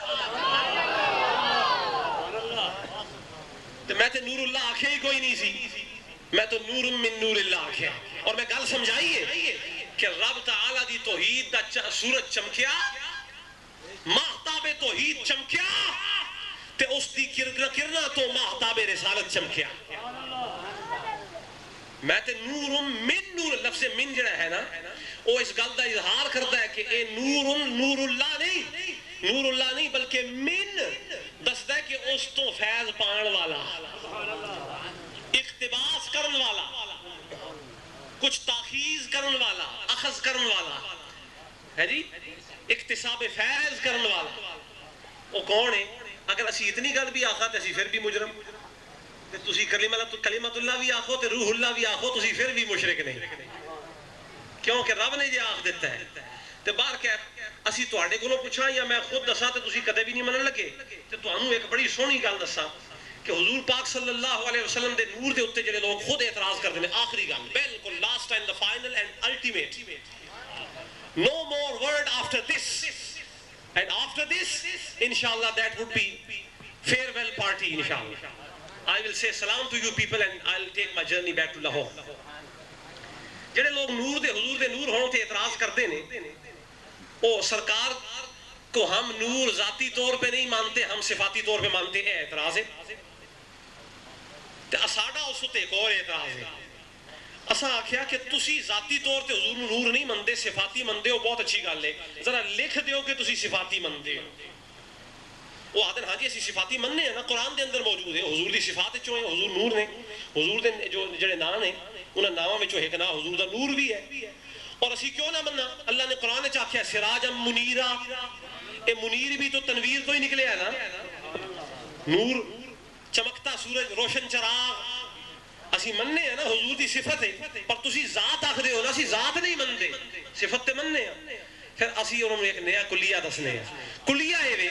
S1: تے میں تے نور اللہ آکھے ہی کوئی نہیں سی میں تو نور من نور اللہ آکھے اور میں گل سمجھائیے کہ رب تعالیٰ دی توحید دا سورج چمکیا ماہتاب توحید چمکیا تے اس دی کرنا تو ماہتاب رسالت چمکیا میں تے نور من نور لفظ من جڑا ہے نا وہ اس گل دا اظہار کرتا ہے کہ اے نور اللہ نہیں بلکہ من دستا ہے کہ اس تو فیض پان والا اقتباس کرن والا کچھ تاخیز کرن والا اخذ کرن والا ہے جی اکتساب فیض کرن والا وہ کون ہے اگر اسی اتنی گل بھی آخا تے اسی پھر بھی مجرم تے تسی کلمت اللہ بھی آخو تے روح اللہ بھی آخو تسی پھر بھی مشرک نہیں کیونکہ رب نے یہ آخ دیتا ہے تے باہر کہ اسی تواڈے کولوں پوچھا یا میں خود دسا تے تسی کدے بھی نہیں منن لگے تے تانوں ایک بڑی سونی گل دسا کہ حضور پاک صلی اللہ علیہ وسلم دے نور دے اوتے جڑے لوگ خود اعتراض کردے نے آخری گل بالکل last and the final and ultimate no more word after this and after this inshallah that would be farewell party inshallah I will say salam to you people and I'll take my journey back to Lahore جڑے لوگ نور دے حضور دے نور ہونے تے اعتراض کردے نے او سرکار کو ہم نور ذاتی طور پہ نہیں مانتے ہم صفاتی طور پہ مانتے ہیں اعتراض ہے تے اساڈا اس تے ایک اور اعتراض ہے اساں آکھیا کہ تسی ذاتی طور تے حضور نور نہیں مندے صفاتی مندے ہو بہت اچھی گل ہے ذرا لکھ دیو کہ تسی صفاتی مندے ہو وہ آدھن ہاں جی اسی صفاتی مننے ہیں نا قرآن دے اندر موجود ہے حضور دی صفات چوں ہیں حضور نور نے حضور دے جو جڑے نام ہیں انہاں ناماں وچوں ایک نام حضور دا نور بھی ہے اور اسی کیوں نہ مننا اللہ نے قرآن وچ آکھیا سراجا منیرا اے منیر بھی تو تنویر تو ہی نکلے ہے نا نور چمکتا سورج روشن چراغ اسی مننے ہیں نا حضور دی صفت ہے پر تسی ذات آکھ دے ہو نا اسی ذات نہیں مندے صفت تے مننے ہیں پھر اسی انہوں نے ایک نیا کلیہ دسنے ہیں کلیہ ہے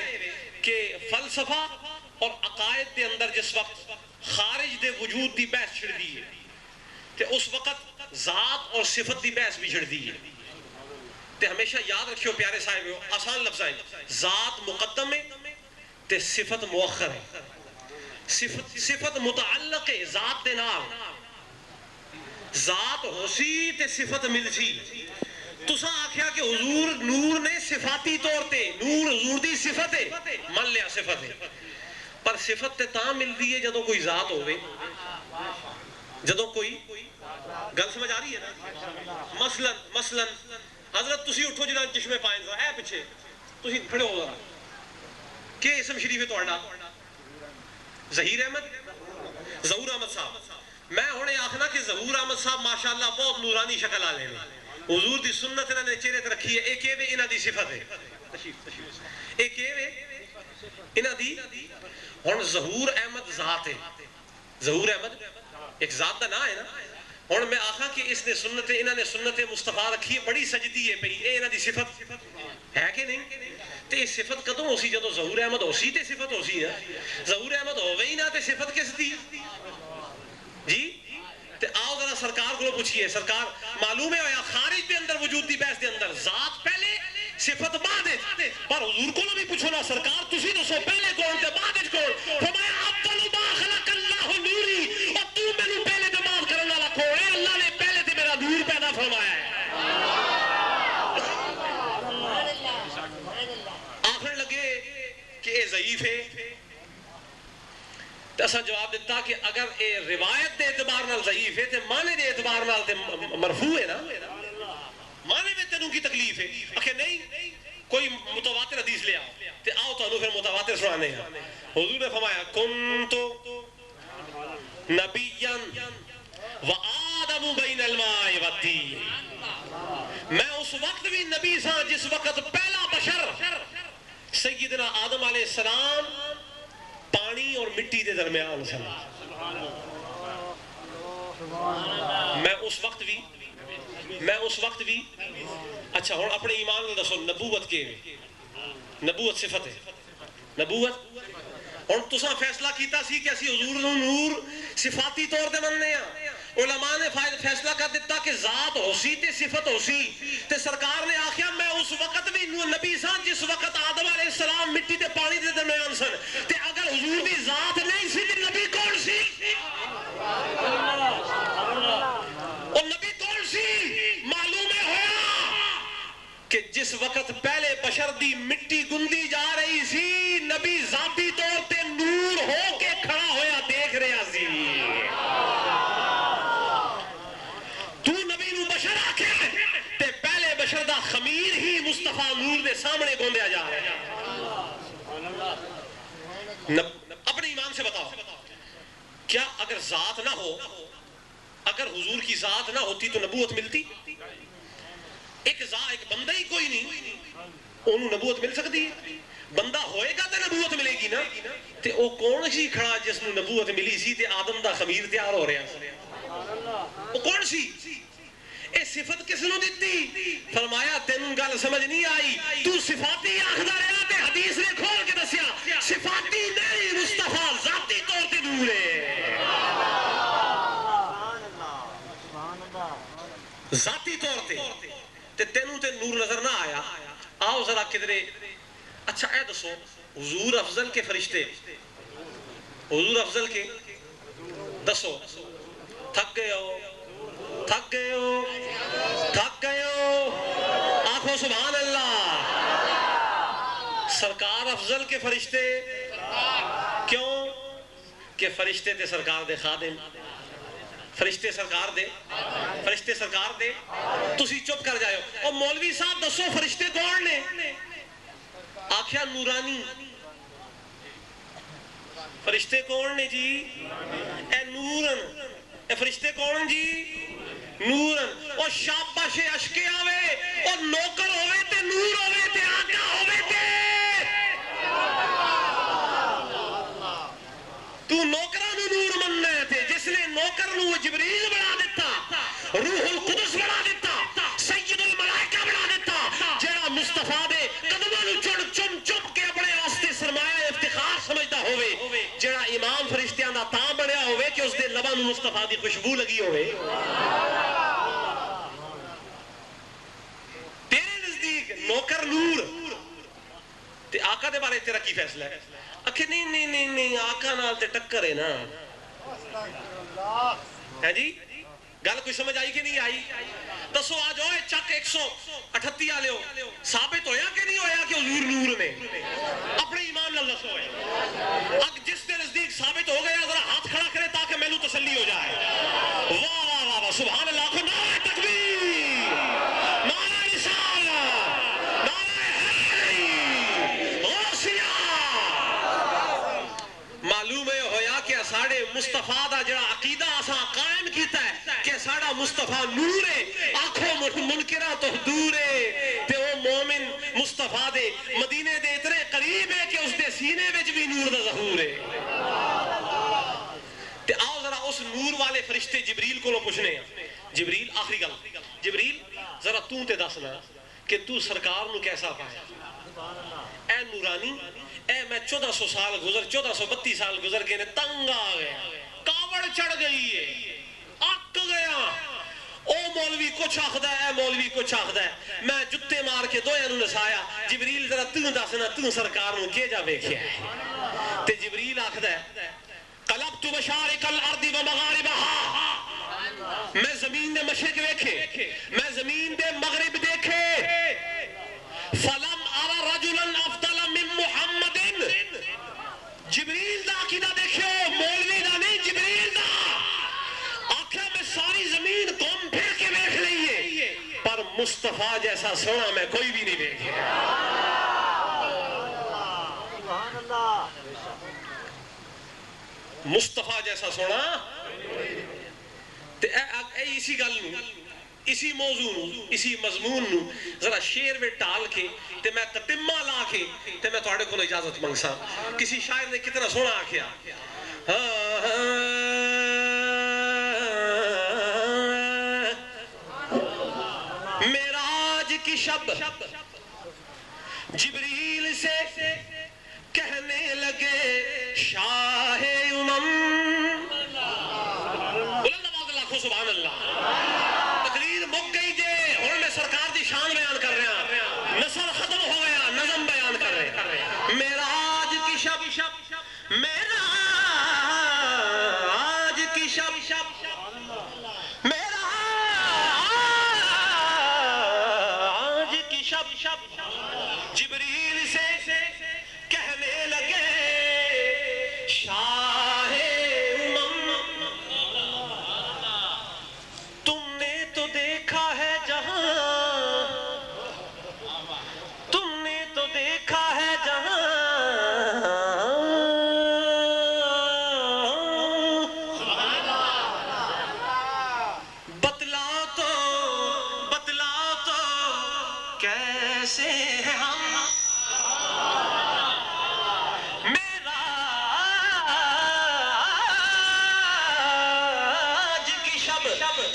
S1: کہ فلسفہ اور عقائد دے اندر جس وقت خارج دے وجود دی بحث چھڑ دی ہے تے اس وقت ذات اور صفت دی بحث بھی چھڑ دی ہے تے ہمیشہ یاد رکھیو پیارے صاحب ہو آسان لفظ آئیں ذات مقدم ہے تے صفت مؤخر ہے صفت متعلق ہے ذات دے نال ذات ہو سی تے صفت مل سی تسا آکھیا کہ حضور نور نے صفاتی طور تے نور حضور دی صفت ہے من لیا صفت ہے پر صفت تے تاں مل دی ہے جدو کوئی ذات ہوئے جدو کوئی گل سمجھ آ رہی ہے نا مثلا حضرت تسی اٹھو جنہاں چشمے پائیں اے پچھے تسی کھڑے ہو ذرا کہ اسم شریف ہے توڑا ظہیر احمد ظہور احمد صاحب میں ہونے آخنا کہ ظہور احمد صاحب ماشاءاللہ بہت نورانی شکل آلے ہیں حضور دی سنت انہوں نے چہرے تے رکھی ہے ایک ایوے انہوں دی صفت ہے ایک ایوے انہوں دی ہون ظہور احمد ذات ہے ظہور احمد ایک ذات دا نا ہے نا ہون میں آخا کہ اس نے سنت انہوں نے سنت مصطفیٰ رکھی ہے بڑی سجدی ہے پہی اے انہوں دی صفت ہے کہ نہیں تے اس صفت قدم ہو سی جدو ظہور احمد ہو سی تے صفت ہو سی ہے ظہور احمد ہوئے ہی نا تے صفت کس دی جی تے آؤ ذرا سرکار کو پوچھئے سرکار معلوم ہے ہویا خارج دے اندر وجود دی بحث دے اندر ذات پہلے صفت بعد ہے پر حضور کو بھی پوچھو نا سرکار تسی دسو پہلے کون تے بعد کون فرمایا اول ما خلق اللہ نوری اور تو مینوں پہلے تے بعد کرن والا کون ہے اللہ نے پہلے تے میرا نور پیدا فرمایا ہے آخر لگے کہ اے ضعیف ہے تو اسا جواب دیتا کہ اگر اے روایت دے اعتبار نال ضعیف ہے تے معنی دے اعتبار نال تے مرفوع ہے نا معنی میں تینوں کی تکلیف ہے کہ نہیں کوئی متواتر حدیث لے آؤ تے آؤ تو پھر متواتر سنانے ہیں حضور نے فرمایا کنتو نبیاً وآدم بین الماء والتین میں اس وقت بھی نبی سا جس وقت پہلا بشر سیدنا آدم علیہ السلام پانی اور مٹی دے درمیان سے میں اس وقت بھی اچھا ہوں اپنے ایمان میں دسو نبوت کے نبوت صفت ہے نبوت اور تساں فیصلہ کیتا سی کہ اسی حضور نور صفاتی طور دے مننے ہیں علماء نے فیصلہ کر دیتا کہ ذات ہو سی تے صفت ہو سی تے سرکار نے آخیا میں اس وقت بھی نبی سان جس وقت آدم علیہ السلام مٹی تے پانی دے درمیان سن تے اگر حضور دی ذات نہیں سی تے نبی کون سی اور نبی کون سی معلوم ہوا کہ جس وقت پہلے بشر دی مٹی گندی جا رہی سی نبی ذاتی طور تے نور ہو کے کھڑا ہویا دیکھ رہا سی تو نبی نو بشر آکھے تے پہلے بشر دا خمیر ہی مصطفیٰ نور دے سامنے گوندیا جا رہا ہے اپنے ایمان سے بتاؤ کیا اگر ذات نہ ہو اگر حضور کی ذات نہ ہوتی تو نبوت ملتی ایک بندہ ہی کوئی نہیں انہوں نبوت مل سکتی ہے بندہ ہوئے گا تو نبوت ملے گی نا تے او کون سی کھڑا جس نو نبوت ملی سی تے آدم دا خمیر تیار ہو رہا او کون سی اے صفت کس نو دیتی فرمایا تینوں گل سمجھ نہیں آئی تو صفاتی آخدا رہا تے حدیث نے کھول کے دسیا صفاتی نہیں مصطفیٰ ذاتی طور تے نور ہے ذاتی طور تے تینوں تے نور نظر نہ آیا آؤ ذرا کدھرے اچھا اے دسو حضور افضل کے فرشتے حضور افضل کے دسو تھک گئے ہو آنکھوں سبحان اللہ سرکار افضل کے فرشتے کیوں کہ فرشتے تے سرکار دے خادم فرشتے سرکار دے تسی چپ کر جائے ہو اور مولوی صاحب دسو فرشتے کون نے آکھیا نورانی فرشتے کون نے جی اے نورن اے فرشتے کون جی نورن اور شاباش عشقے آوے اور نوکر ہوئے تے نور ہوئے تے آقا ہوئے تے تو نوکر نو جبریل بنا دیتا، روح القدس بنا دیتا، سید الملائکہ بنا دیتا، جڑا مصطفیٰ دے قدموں نو چم چم کے اپنے واسطے سرمایہ افتخار سمجھدا ہوئے، جڑا امام فرشتیاں دا تاں بنیا ہوئے کہ اس دے لباں نو مصطفیٰ دی خوشبو لگی ہوئے، تیرے نزدیک نوکر نور تے آقا دے بارے تیرا کی فیصلہ ہے؟ اکھے نہیں آقا نال تے ٹکر ہے نا، ہے جی گل کوئی سمجھ آئی کہ نہیں آئی؟ دسو آج ہوئے چک 138 آلے ہو، ثابت ہویا کہ نہیں ہویا کہ حضور نور نے؟ اپنے ایمان نال دسو ہے، اب جس دے نزدیک ثابت ہو گیا ذرا ہاتھ کھڑا کرے تاکہ میں نو تسلی ہو جائے۔ واہ واہ واہ سبحان اللہ، کو نعرہ تکبیر، نعرہ رسالت، نعرہ حیدری، غوثیہ۔ معلوم ہے ہویا کہ ساڑھے مصطفیٰ دا جڑا عقیدہ اساں قائم کیتا ہے کہ ساڑھا مصطفیٰ نور ہے، آنکھوں منکرہ تو دور ہے، تے وہ مومن مصطفیٰ دے مدینے دے اتنے قریب ہے کہ اس دے سینے وچ بھی نور دا ظہور ہے۔ تے آؤ ذرا اس نور والے فرشتے جبریل کو پوچھنے ہیں، جبریل آخری گل، جبریل ذرا تو تے دسنا کہ تو سرکار نو کیسا پایا؟ اے نورانی، اے میں 1400 سال گزر 1432 سال گزر کے نے تنگ آ گیا، کاوڑ چڑھ گئی ہے، اک گیا، او مولوی کچھ آخدہ ہے، اے مولوی کچھ آخدہ ہے، میں جتے مار کے دویا نو نسایا، جبریل ذرا تو دسنا تو سرکار نو کیا جا بیکھیا ہے؟ تے جبریل آخدہ ہے قلبت مشارق الارض و مغاربہا، میں زمین دے مشرق دیکھے، میں زمین دے مغرب دیکھے، فلم ارى رجلا افضل من محمد، جبریل دا عقیدہ دیکھو، مولوی دا نہیں، جبریل دا آنکھیں میں ساری زمین گم پھر کے دیکھ لئیے، پر مصطفیٰ جیسا سونا میں کوئی بھی نہیں دیکھے۔ مصطفیٰ جیسا سونا تے اے اسی گل نو، اسی موضوع نو، اسی مضمون نو ذرا شیر میں ٹال کے تے میں تتمہ لا کے تے میں تھوڑے کو اجازت منگسا۔ کسی شاعر نے کتنا سونا آکھیا، معراج کی شب جبریل سے کہنے لگے شاہ امم، بلند آواز لاکھو سبحان اللہ۔ تقریر مک گئی جے، اور میں سرکار دی شان بیان کر رہا ہوں، نثر ختم ہو گیا، نظم بیان کر رہے ہیں۔ معراج کی شب، معراج کی شب، معراج کی شب، جبریل سے کہنے لگے شاہ امم، تم نے تو دیکھا ہے جہاں، تم نے تو دیکھا ہے جہاں، بتلا تو کیسے ہم،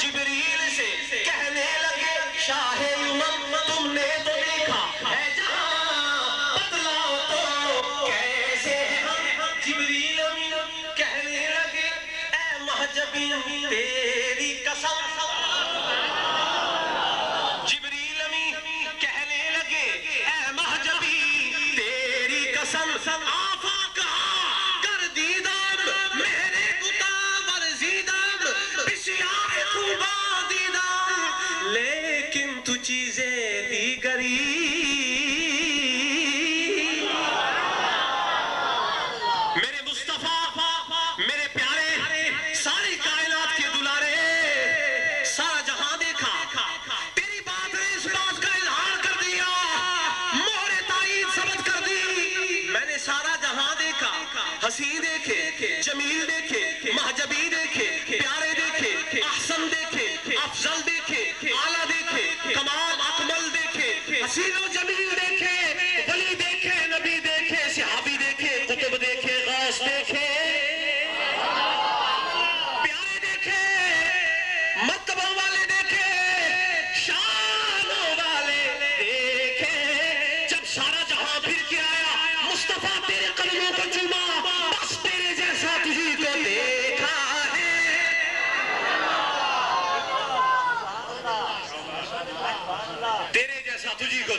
S1: جبریل سے کہنے لگے شاہ امم، تم نے تو دیکھا ہے جہاں، بتلاؤ تو کیسے ہم، جبریل کہنے لگے اے محجبی تیری قسم، جبریل کہنے لگے اے محجبی تیری قسم، آفا کہا کر دیدم میرے کتاب ورزیدم، بسیار خوبا دیدم، لیکن تو چیزیں دیگری، میرے مصطفیٰ میرے پیارے، ساری کائنات کے دلارے، سارا جہاں دیکھا، تیری بات نے اس بات کا اظہار کر دیا، مہر تائید ثبت کر دی، میں نے سارا جہاں دیکھا، حسین دیکھے، جمیل دیکھے، محجبی دیکھے، پیارے دیکھے، احسن دیکھے، افضل دیکھے، اعلیٰ دیکھے، کمال اکمل دیکھے، حسین و جمیل دیکھے، ولی دیکھے، نبی دیکھے، صحابی دیکھے، قطب دیکھے، غوث دیکھے، پیارے دیکھے،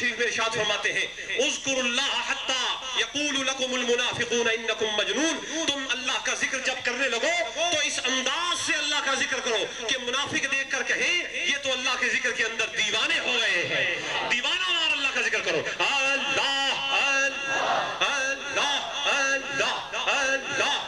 S1: شریف میں ارشاد فرماتے ہیں اذکروا اللہ حتی یقول لکم المنافقون انکم مجنون، تم اللہ کا ذکر جب کرنے لگو تو اس انداز سے اللہ کا ذکر کرو کہ منافق دیکھ کر کہیں یہ تو اللہ کے ذکر کے اندر دیوانے ہو گئے ہیں، دیوانہ وار اللہ کا ذکر کرو، اللہ اللہ اللہ اللہ اللہ اللہ اللہ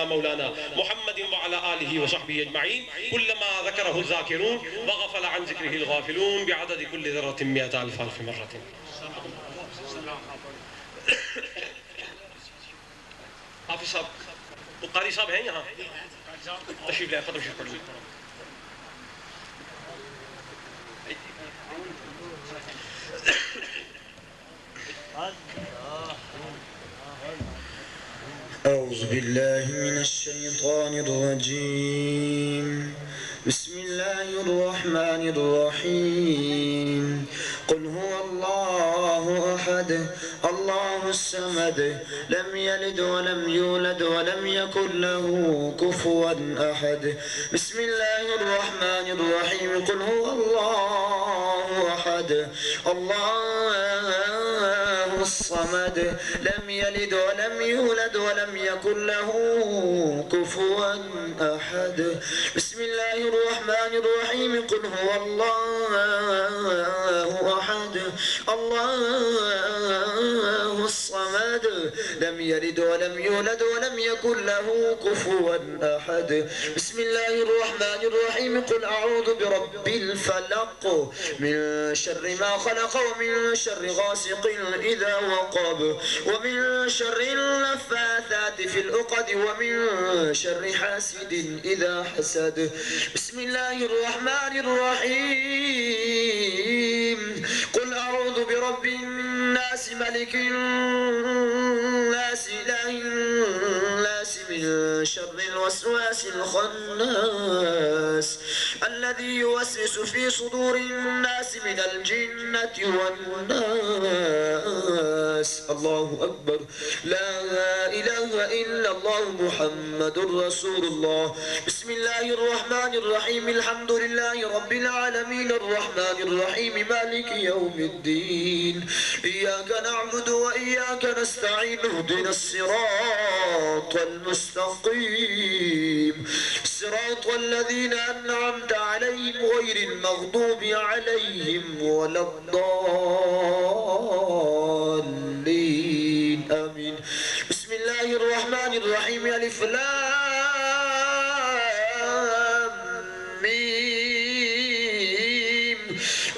S1: مولانا محمد وعلى آله وصحبه أجمعين كلما ذكره الذاكرون وغفل عن ذكره الغافلون بعدد كل ذرة 100,000 مرة. حافظ صاحب قاری صاحب ہیں یہاں تشریف لے ختم شریف پڑھ لیں.
S2: أعوذ بالله من الشيطان الرجيم. بسم الله الرحمن الرحيم. قل هو الله أحد الله الصمد لم يلد ولم يولد ولم يكن له كفوا أحد. بسم الله الرحمن الرحيم. قل هو الله أحد الله الصمد لم يلد ولم يولد ولم يكن له كفوا أحد. بسم الله الرحمن الرحيم. قل هو الله أحد الله الصمد لم يلد ولم يولد ولم يكن له كفوا أحد. بسم الله الرحمن الرحيم. قل أعوذ برب الفلق من شر ما خلق ومن شر غاسق إذا وقب ومن شر النفاثات في العقد ومن شر حاسد إذا حسد. بسم الله الرحمن الرحيم. قل أعوذ برب الناس ملك الناس إله الناس من شر الوسواس الخناس الذي يوسوس في صدور الناس من الجنة والناس. الله أكبر. لا إله إلا الله محمد رسول الله. بسم الله الرحمن الرحيم. الحمد لله رب العالمين الرحمن الرحيم مالك يوم الدين. إياك نعبد وإياك نستعين اهدنا الصراط المستقيم صراط الذين أنعمت عليهم غير المغضوب عليهم ولا الضالين آمين. بسم الله الرحمن الرحيم. ألف لام ميم.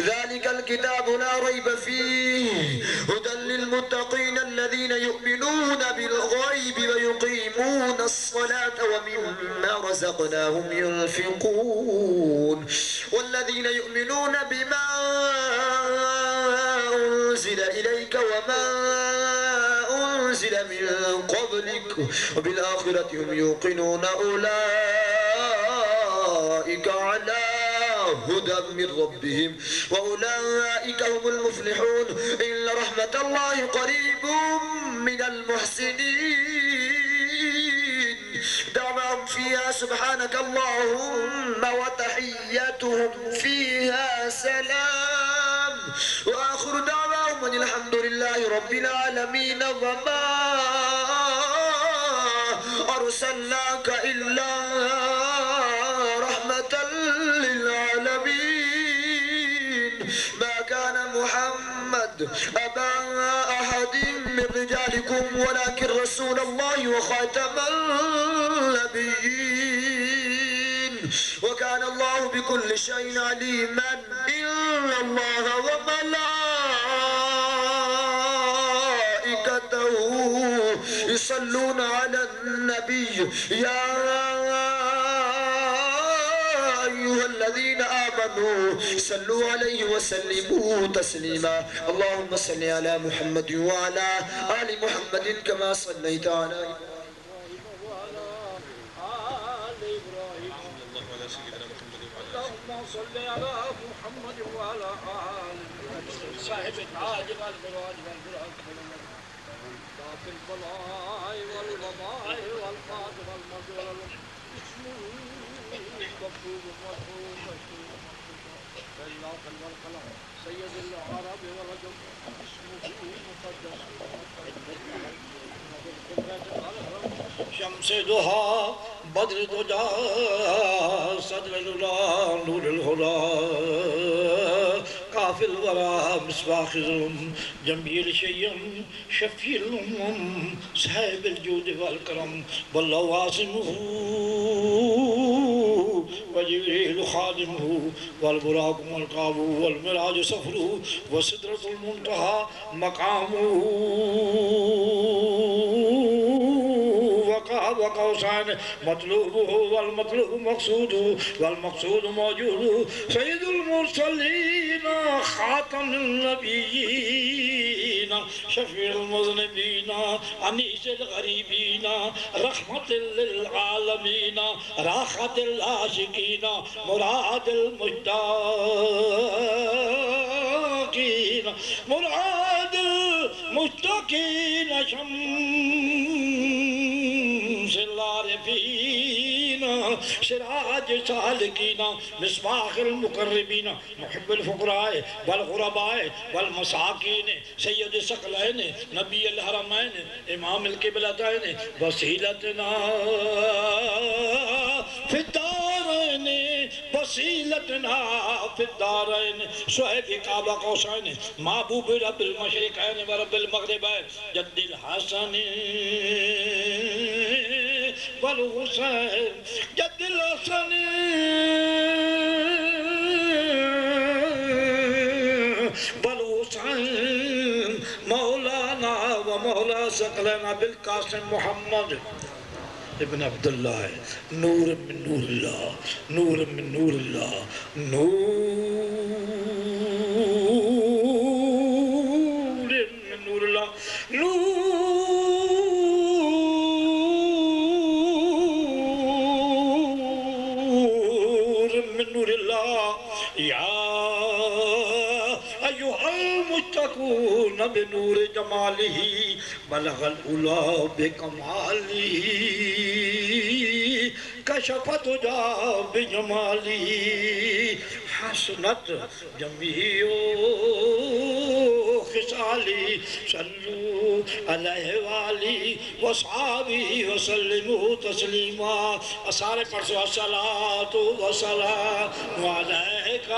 S2: ذلك الكتاب لا ريب فيه هدى للمتقين الذين يؤمنون بالغيب ويقيمون الصلاة ومما رزقناهم ينفقون والذين يؤمنون بما أنزل إليك وما أنزل من قبلك وبالآخرة هم يوقنون. أولئك هدى من ربهم وأولئك هم المفلحون إن رحمة الله قريب من المحسنين دعواهم فيها سبحانك اللهم وتحيتهم فيها سلام وآخر دعواهم أن الحمد لله رب العالمين وما أرسلناك إلا رحمة للعالمين ما كان محمد أبا أحد من رجالكم ولكن رسول الله وخاتم النبيين وكان الله بكل شيء عليما إن الله وملائكته يصلون على النبي يا أيها الذين آمنوا صلوا عليه وسلموا تسليما اللهم صل على محمد وعلى آل محمد كما صليت على
S3: صل على محمد وعلى آل صاحب التاج والبراج والبراج ذات البلاء والوباء والقاد والمجول اسمه مكتوب والقلم سيد العرب والرجل اسمه مقدس شمس ضحى بدر دجى صدر الهدى نور الهدى كافي الورى مصباح جميل شيء شفيع الأمم صاحب الجود والكرم واللوازمه وجبريل خادمه والبراق ملقاه والمراج سفره وسدرة المنتهى مقامه وقوسان مطلوبه والمطلوب مقصوده والمقصود موجوده سيد المرسلين خاتم النبيين شفيع المذنبين أنيس الغريبين رحمة للعالمين راحة العاشقين مراد المشتاقين مراد المشتاقين شمس العارفين سراج سالكين مصباح المقربين محب الفقراء والغرباء والمساكين سيد الثقلين نبي الحرمين امام القبلتين وسيلتنا في الدارين وسيلتنا في الدارين صحيح كعبة قوسين محبوب رب المشرقين ورب المغربين جد الحسن والحسين جد الحسن والحسين مولانا ومولا ثقلنا بالقاسم محمد ابن عبد الله نور من نور الله نور من نور الله نور من نور الله نور من نور الله يا أيها المتقون بنور جماله بلغ الأولى بكماله كشفت جا بجماله حسنت جميع خصالي صلوا عليه وآله وصحابه وسلموا تسليما أسارے پرسو الصلاة والسلام عليك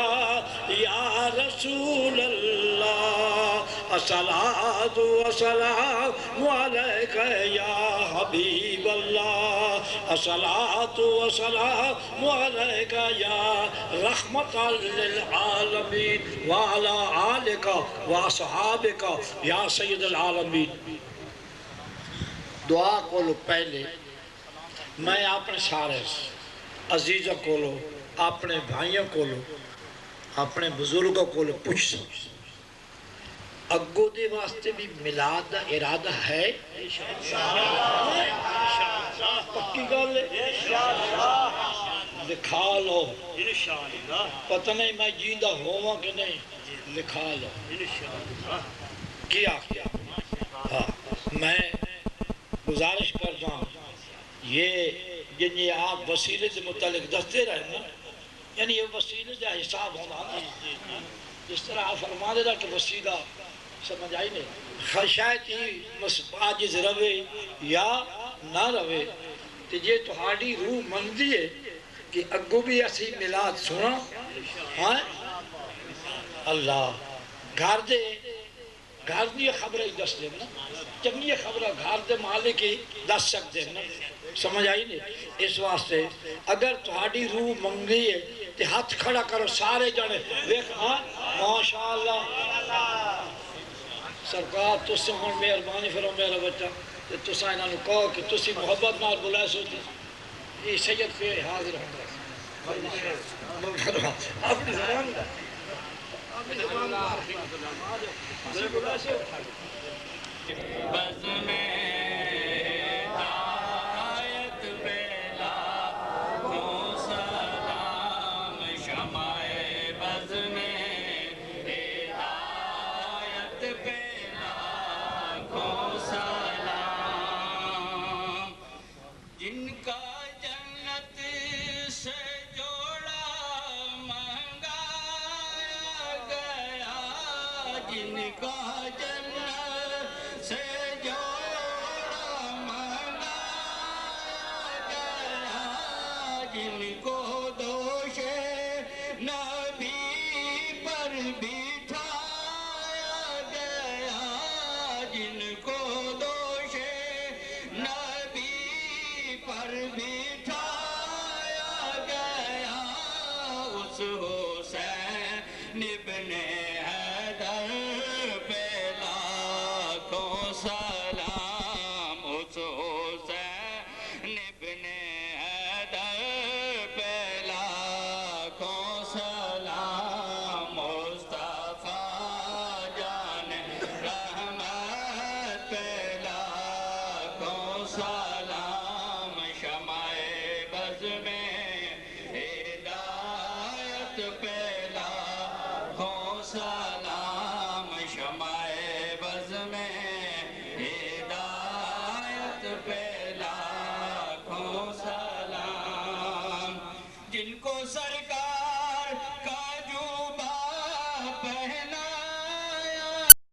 S3: يا رسول الله الصلاة والسلام عليك يا حبيب الله الصلاة والسلام عليك يا رحمة للعالمين وعلى آلك وأصحابك يا سيد العالمين دعا کولو پہلے میں اپنے سارے عزیزوں کولو اپنے بھائیوں کولو اپنے بزرگوں کولو پوچھ سکتا اگو دے واسطے بھی میلاد دا ارادہ ہے پکی گل ہے لکھا لو
S1: انشاءاللہ
S3: پتہ نہیں میں جیندہ ہوا کہ نہیں لکھا لو
S1: انشاءاللہ
S3: کیا ہاں میں گزارش کرتا ہوں یہ جن یہ آپ وسیلے سے متعلق دستے رہے نا یعنی یہ وسیلے کا حساب ہونا نا جس طرح آپ فرما دے رہا کہ وسیلہ سمجھ آئی نہیں شاید ہی عاجز روے یا نہ روے تو یہ تہاڑی روح مندی ہے کہ اگو بھی اسی ملاد سنا ہاں اللہ گھر دی خبریں دس دیں نا چنگی خبریں گھر دے مالک ہی دس سکتے ہیں نا سمجھ آئی نہیں اس واسطے اگر تہاڑی روح منگی ہے تو ہاتھ کھڑا کرو سارے جانے دیکھ ہاں ماشاءاللہ سرکار تُس سے ہون مہربانی فرو میرا بچہ کہ تُسا انہوں نے کہو کہ تُسی محبت نال بلائے سوچی یہ سید پہ حاضر ہوں گا اپنی زبان کا بس میں آیت بیلا کو سلام شمائے بز میں آیت بیلا کو سلام جن کا جنت سے جن کا جنت سے جوڑا منگایا گیا جن کو دوش نبی پر بٹھایا گیا جن کو دوش نبی پر بٹھایا گیا اس حسین ابن سلام اس حسین ابن حیدر پہ لاکھوں سلام مصطفیٰ جان رحمت پہ لاکھوں سلام شمع بز میں ہدایت پہ لاکھوں سلام شمع بز میں جن کو سرکار کا جوبہ پہنا